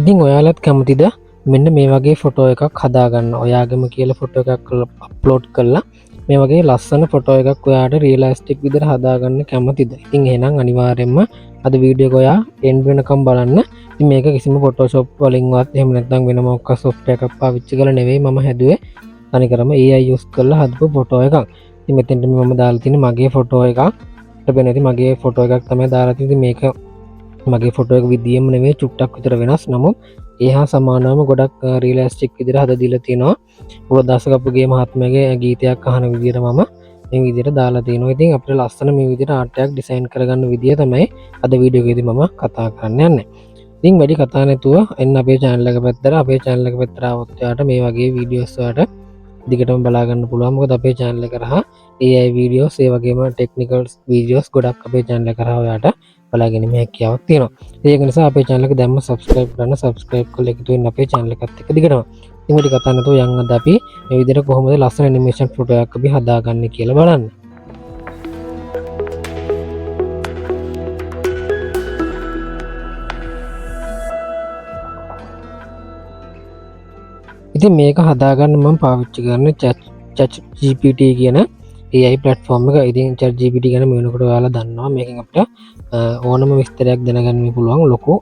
ඉතින් ඔයාලත් කැමතිද මෙන්න මේ වගේ ෆොටෝ එකක් හදාගන්න? ඔයාගේම කියලා ෆොටෝ එකක් අප්ලෝඩ් කරලා මේ වගේ ලස්සන ෆොටෝ එකක් ඔයාට රියලිස්ටික් විදිහට හදාගන්න කැමතිද? ඉතින් එහෙනම් අනිවාර්යයෙන්ම අද වීඩියෝ එක ඔයා එන්ඩ් වෙනකම් බලන්න. ඉතින් මේක කිසිම Photoshop වලින්වත් එහෙම නැත්නම් වෙන මොකක් software එකක් පාවිච්චි කරලා නෙවෙයි මම හැදුවේ. තනිකරම AI use කරලා හදපු ෆොටෝ එකක්. ඉතින් මෙතෙන්ට මම දාලා තියෙන්නේ මගේ ෆොටෝ එකක්. අපිට වෙනදී මගේ ෆොටෝ එකක් තමයි දාලා තියෙන්නේ. මේක මගේ ෆොටෝ එක විදියෙම නෙවෙයි චුට්ටක් විතර වෙනස්. නමුත් ඒ හා සමානවම ගොඩක් රියලිස්ටික් විදිහට හදලා දීලා තියෙනවා. ඔබ දසකපුගේ මහත්මයාගේ ගීතයක් අහන විදිහට මම මේ විදිහට දාලා තියෙනවා. ඉතින් අපිට ලස්සන මේ විදිහට ආර්ට් එකක් ඩිසයින් කරගන්න විදිය තමයි අද වීඩියෝ එකේදී මම කතා කරන්න යන්නේ. ඉතින් වැඩි කතා නැතුව එන්න අපේ channel එක පැත්තට. අපේ channel එක පැත්තට આવොත් ඔයාලට මේ වගේ වීඩියෝස් ඔයාලට දිගටම බලා ගන්න පුළුවන්. මොකද අපේ channel එක කරා AI වීඩියෝස් ඒ වගේම ටෙක්නිකල් වීඩියෝස් ගොඩක් අපේ channel එක කරා ඔයාලට බලා ගැනීමේ හැකියාවක් තියෙනවා. ඒක නිසා අපේ channel එක දැම්ම subscribe කරන්න. subscribe කරලා එකතු වෙන්න අපේ channel එකත් එක්ක දිගටම. ඉතින් වැඩි කතා නැතුව යන්න අද අපි මේ විදිහට කොහොමද ලස්සන animation ෆොටෝ එකක් අපි හදාගන්නේ කියලා බලන්න. ඉතින් මේක හදාගන්න මම පාවිච්චි කරන ChatGPT කියන AI platform එක. ඉතින් ChatGPT ගැන මේ වෙනකොට ඔයාලා දන්නවා මේකෙන් අපිට ඕනම විස්තරයක් දැනගන්න පුළුවන් ලොකු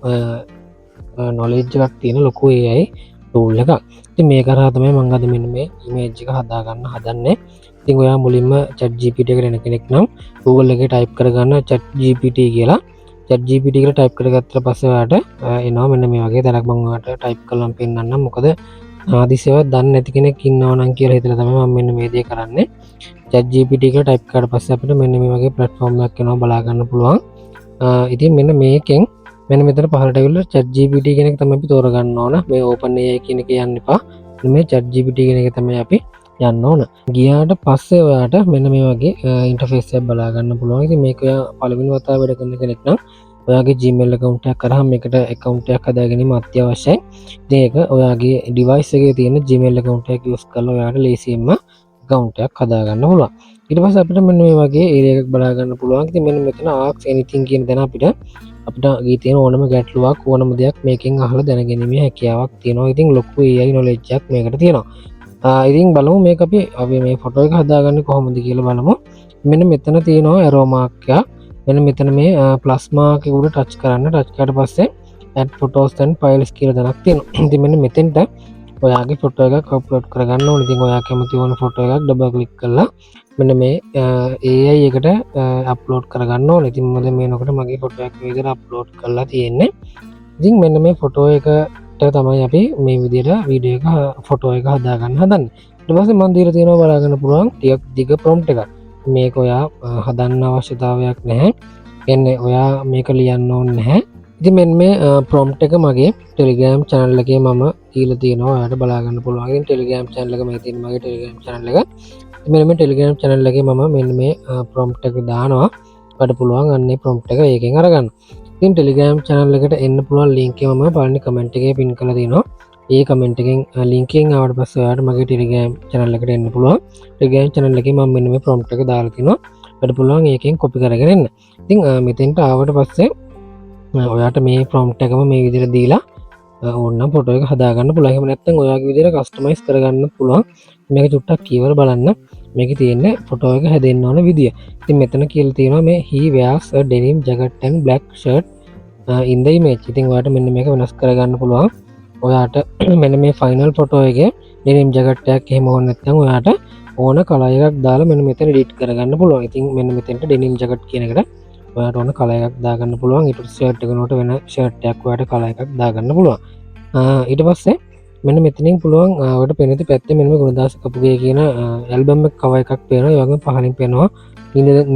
knowledge එකක් තියෙන ලොකු AI tool එකක්. ඉතින් මේක කරා තමයි මම අද මෙන්න මේ image එක හදාගන්න හදන්නේ. ඉතින් ඔයා මුලින්ම ChatGPT එකට එන කෙනෙක් නම් Google එකේ type කරගන්න ChatGPT කියලා. ChatGPT කියලා type කරගත්තට පස්සේ ඔයාට එනවා මෙන්න මේ වගේ තැනක්. මම ඔයාලට type කරලා පෙන්නන්නම්. මොකද ආදිසේවත් දන්නේ නැති කෙනෙක් ඉන්නවා නම් කියලා හිතලා තමයි මම මෙන්න මේ දේ කරන්නේ. ChatGPT කියලා type කරලා පස්සේ අපිට මෙන්න මේ වගේ platform එකක් එනවා බලා ගන්න පුළුවන්. ඉතින් මෙන්න මේකෙන් මෙන්න මෙතන පහළට ඇවිල්ලා ChatGPT කියන එක තමයි අපි තෝරගන්න ඕන. මේ OpenAI කියන එක යන්න එපා. මේ ChatGPT කියන එක තමයි අපි යන්න ඕන. ගියාට පස්සේ ඔයාට මෙන්න මේ වගේ ඉන්ටර්ෆේස් එකක් බලා ගන්න පුළුවන්. ඉතින් මේක ඔයා පළවෙනි වතාව වැඩ කරන කෙනෙක් නම් ඔයාගේ Gmail account එකක් කරාම මේකට account එකක් හදා ගැනීම අත්‍යවශ්‍යයි. ඉතින් ඒක ඔයාගේ device එකේ තියෙන Gmail account එකක් use කරලා ඔයාට ලේසියෙන්ම account එකක් හදා ගන්න පුළුවන්. ඊට පස්සේ අපිට මෙන්න මේ වගේ area එකක් බලා ගන්න පුළුවන්. ඉතින් මෙන්න මෙතන ask anything කියන තැන අපිට ගී තියෙන ඕනම ගැටලුවක් ඕනම දෙයක් මේකෙන් අහලා දැනගැනීමේ හැකියාවක් තියෙනවා. ඉතින් ලොකු AI knowledge එකක් මේකට තියෙනවා. ඉතින් බලමු මේක අපි මේ ෆොටෝ එක හදාගන්නේ කොහොමද කියලා බලමු. මෙන්න මෙතන තියෙනවා arrow mark එකක්. මෙන්න මෙතන මේ ප්ලස් මාක් එක උඩ ටච් කරන්න. ටච් කරාට පස්සේ add photos and files කියලා දණක් තියෙනවා. ඉතින් මෙන්න මෙතෙන්ට ඔයාගේ ෆොටෝ එකක් අප්ලෝඩ් කරගන්න ඕනේ. ඉතින් ඔයා කැමති වුණ ෆොටෝ එකක් ඩබල් ක්ලික් කරලා මෙන්න මේ AI එකට අප්ලෝඩ් කරගන්න ඕනේ. ඉතින් මොකද මේනකොට මගේ ෆොටෝ එකක් මේ විදිහට අප්ලෝඩ් කරලා තියෙන්නේ. ඉතින් මෙන්න මේ ෆොටෝ එකට තමයි අපි මේ විදිහට වීඩියෝ එක ෆොටෝ එක හදාගන්න හදන්නේ. ඊට පස්සේ මම දීලා තියෙනවා බලා ගන්න පුළුවන් ටිකක් දිග prompt එකක්. මේක ඔයා හදන්න අවශ්‍යතාවයක් නැහැ. කියන්නේ ඔයා මේක ලියන්න ඕනේ නැහැ. ඉතින් මෙන්න මේ prompt එක මගේ Telegram channel එකේ මම දීලා තියෙනවා. ඔයාලට බලා ගන්න පුළුවන්. ඉතින් Telegram channel එක මේ තියෙන මගේ Telegram channel එක. ඉතින් මෙන්න මේ Telegram channel එකේ මම මෙන්න මේ prompt එක දානවා. ඔයාලට පුළුවන් අන්නේ prompt එක ඒකෙන් අරගන්න. ඉතින් Telegram channel එකට එන්න පුළුවන් link එක මම බලන්න comment එකේ pin කරලා තියෙනවා. ඒ comment එකෙන් link එකෙන් ආවට පස්සේ ඔයාලට මගේ Telegram channel එකට එන්න පුළුවන්. Telegram channel එකේ මම මෙන්න මේ prompt එක දාලා තිනවා. ඔයාලට පුළුවන් ඒකෙන් copy කරගෙන එන්න. ඉතින් මෙතෙන්ට ආවට පස්සේ ඔයාට මේ prompt එකම මේ විදිහට දීලා ඕනනම් ෆොටෝ එක හදාගන්න පුළුවන්. එහෙම නැත්නම් ඔයාගේ විදිහට customize කරගන්න පුළුවන්. මේක චුට්ටක් කියවලා බලන්න. මේකේ තියෙන්නේ ෆොටෝ එක හැදෙන්න ඕන විදිය. ඉතින් මෙතන කියලා තියෙනවා මේ he wears a denim jacket and black shirt in the image. ඉතින් ඔයාට මෙන්න මේක වෙනස් කරගන්න පුළුවන්. ඔයාට මෙන්න මේ ෆයිනල් ෆොටෝ එකේ denim jacket එකක් එහෙම ඕන නැත්නම් ඔයාට ඕන කලර් එකක් දාලා මෙන්න මෙතන edit කරගන්න පුළුවන්. ඉතින් මෙන්න මෙතෙන්ට denim jacket කියන එකට ඔයාට ඕන කලර් එකක් දාගන්න පුළුවන්. ඊට පස්සේ shirt එක නෝට වෙන shirt එකක් ඔයාට කලර් එකක් දාගන්න පුළුවන්. ඊට පස්සේ මෙන්න මෙතනින් පුළුවන් ඔයාලට පෙනෙති පැත්තේ මෙන්න මේ ගුණදාස කපුගේ කියන ඇල්බම් එක කවර් එකක් පේනවා. ඒ වගේම පහලින් පේනවා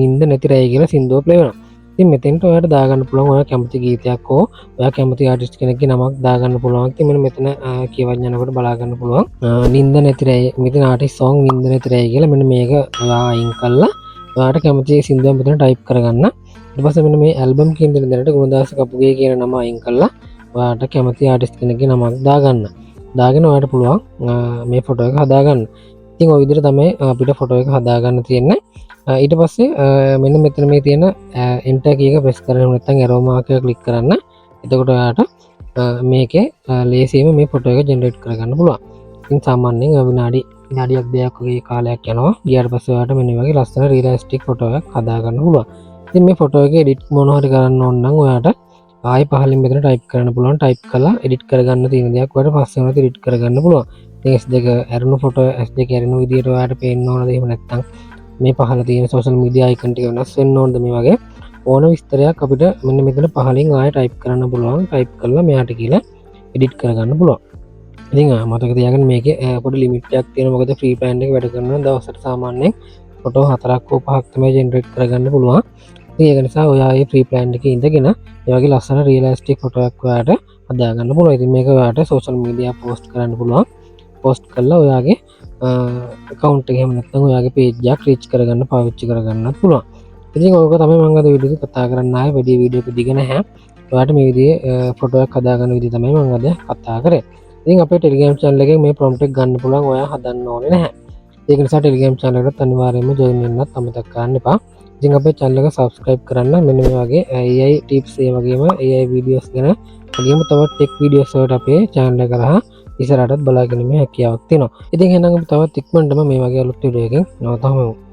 නින්ද නැති රැය කියලා සින්දුව ප්ලේ වෙනවා. ඉතින් මෙතෙන්ට ඔයාලට දාගන්න පුළුවන් ඔයා කැමති ගීතයක් හෝ ඔයා කැමති ආටිස්ට් කෙනෙක්ගේ නමක් දාගන්න පුළුවන්. ඉතින් මෙන්න මෙතන කියවන්න යනකොට බලා ගන්න පුළුවන් නින්ද නැති රැය මෙතන ආටිස්ට් song නින්ද නැති රැය කියලා මෙන්න මේක ඔයා අයින් කළා ඔයාට කැමති සින්දුවක් මෙතන ටයිප් කරගන්න. ඊට පස්සේ මෙන්න මේ ඇල්බම් කියන දෙනට ගුණදාස කපුගේ කියන නම අයින් කළා ඔයාට කැමති ආටිස්ට් කෙනෙක්ගේ නමක් දාගන්න. දාගෙන ඔයාට පුළුවන් මේ ෆොටෝ එක හදාගන්න. ඉතින් ওই විදිහට තමයි අපිට ෆොටෝ එක හදාගන්න තියෙන්නේ. ඊට පස්සේ මෙන්න මෙතන මේ තියෙන enter කී එක press කරගෙන නැත්නම් arrow mark එක click කරන්න. එතකොට ඔයාට මේකේ ලේසියෙන්ම මේ ෆොටෝ එක ජෙනරේට් කරගන්න පුළුවන්. ඉතින් සාමාන්‍යයෙන් විනාඩියක් දෙකක් වගේ කාලයක් යනවා. ගියාට පස්සේ ඔයාලට මෙන්න මේ වගේ ලස්සන රියලිස්ටික් ෆොටෝ එකක් හදා ගන්න පුළුවන්. ඉතින් මේ ෆොටෝ එක එඩිට් මොනවා හරි කරන්න ඕන නම් ඔයාලට ආයෙ පහලින් මෙතන ටයිප් කරන්න පුළුවන්. ටයිප් කරලා එඩිට් කරගන්න තියෙන දේක් ඔයාලට පස්සේ උනත් එඩිට් කරගන්න පුළුවන්. ඉතින් S2 ඇරුණු ෆොටෝ S2 ඇරුණු විදියට ඔයාලට පේන්න ඕනද එහෙම නැත්නම් මේ පහළ තියෙන සෝෂල් මීඩියා අයිකන් ටික වෙනස් වෙන්න ඕනද මේ වගේ ඕන විස්තරයක් අපිට මෙන්න මෙතන පහලින් ආයෙ ටයිප් කරන්න පුළුවන්. ටයිප් කරලා මෙයාට කියලා එඩිට් කරගන්න පුළුවන්. ඉතින් මතක තියාගන්න මේකේ පොඩි ලිමිට් එකක් තියෙනවා. මොකද ෆ්‍රී ප්ලෑන් එක වැඩ කරන දවසට සාමාන්‍යයෙන් ෆොටෝ 4ක් හෝ 5ක් තමයි ජෙනරේට් කරගන්න පුළුවන්. ඉතින් ඒක නිසා ඔයා මේ ෆ්‍රී ප්ලෑන් එකේ ඉඳගෙන ඒ වගේ ලස්සන රියලිස්ටික් ෆොටෝ එකක් ඔයාලට හදා ගන්න පුළුවන්. ඉතින් මේක ඔයාලට සෝෂල් මීඩියා පෝස්ට් කරන්න පුළුවන්. පෝස්ට් කරලා ඔයාගේ account එක එහෙම නැත්නම් ඔයාගේ page එකක් රීච් කරගන්න පාවිච්චි කරගන්නත් පුළුවන්. ඉතින් ඕක තමයි මම අද වීඩියෝ එකේ කතා කරන්න ආවේ. වැඩි වීඩියෝ එකක් දිග නැහැ. ඔයාලට මේ විදිහේ ෆොටෝ එකක් හදා ගන්න විදිහ තමයි මම අද කතා කරේ. ඉතින් අපේ Telegram channel එකෙන් මේ prompt එක ගන්න පුළුවන්. ඔයා හදන්න ඕනේ නැහැ. ඒක නිසා Telegram channel එකට අනිවාර්යයෙන්ම join වෙන්නත් අමතක කරන්න එපා. ඉතින් අපේ channel එක subscribe කරන්න. මෙන්න මේ වගේ AI tips ඒ වගේම AI videos ගැන වගේම තවත් tech videos වලට අපේ channel එක කරා ඉස්සරහටත් බලාගෙන ඉන්න හැකියාවක් තියෙනවා. ඉතින් එහෙනම් අපි තවත් ඉක්මනටම මේ වගේ අලුත් වීඩියෝ එකකින් නවතමු.